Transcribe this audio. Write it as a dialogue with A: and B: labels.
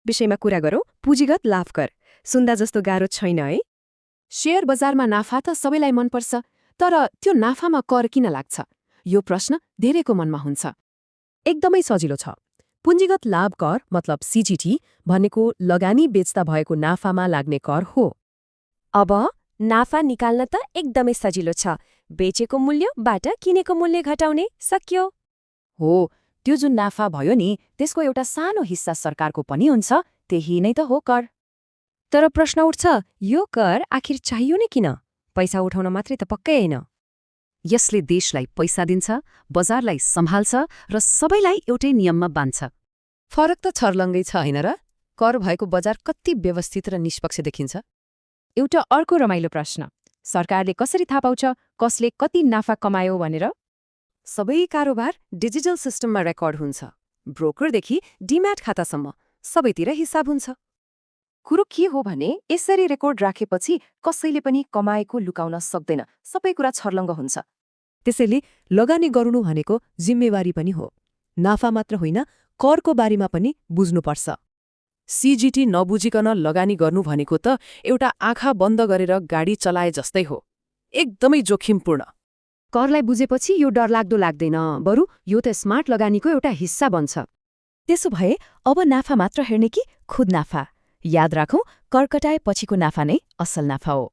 A: विषयमा कुरा गरौँ, पुँजीगत लाभ कर। सुन्दा जस्तो गाह्रो छैन है?
B: शेयर बजारमा नाफा त सबैलाई मनपर्छ, तर त्यो नाफामा कर किन लाग्छ? यो प्रश्न धेरैको मनमा हुन्छ।
C: एकदमै सजिलो छ। पुँजीगत लाभ कर मतलब सीजीटी भनेको लगानी बेच्दा भएको नाफामा लाग्ने कर हो।
A: अब नाफा निकाल्न त एकदमै सजिलो छ। बेचेको मूल्यबाट किनेको मूल्य घटाउने, सक्यो।
B: हो, त्यो जुन नाफा भयो नि, त्यसको एउटा सानो हिस्सा सरकारको पनि हुन्छ, त्यही नै त हो कर।
A: तर प्रश्न उठ्छ, यो कर आखिर चाहियो नै किन? पैसा उठाउन मात्रै त पक्कै होइन।
D: यसले देशलाई पैसा दिन्छ, बजारलाई सम्हाल्छ र सबैलाई एउटै नियममा बाँध्छ।
C: फरक त छर्लङ्गै छ होइन र? कर भएको बजार कति व्यवस्थित र निष्पक्ष देखिन्छ?
B: एउटा अर्को रमाइलो प्रश्न, सरकारले कसरी थाहा पाउँछ कसले कति नाफा कमायो भनेर?
D: सबै कारोबार डिजिटल सिस्टममा रेकर्ड हुन्छ। ब्रोकरदेखि डिम्याट खातासम्म सबैतिर हिसाब हुन्छ।
E: कुरो के हो भने यसरी रेकर्ड राखेपछि कसैले पनि कमाएको लुकाउन सक्दैन, सबै कुरा छर्लङ्ग हुन्छ।
C: त्यसैले लगानी गर्नु भनेको जिम्मेवारी पनि हो। नाफा मात्र होइन, करको बारेमा पनि बुझ्नुपर्छ।
F: सीजीटी नबुझिकन लगानी गर्नु भनेको त एउटा आँखा बन्द गरेर गाडी चलाए जस्तै हो, एकदमै जोखिमपूर्ण।
D: करलाई बुझेपछि यो डरलाग्दो लाग्दैन, बरु यो त स्मार्ट लगानीको एउटा हिस्सा बन्छ।
C: त्यसो भए अब नाफा मात्र हेर्ने कि खुद नाफा? याद राखौं, कर कटाए पछिको नाफा नै असल नाफा हो।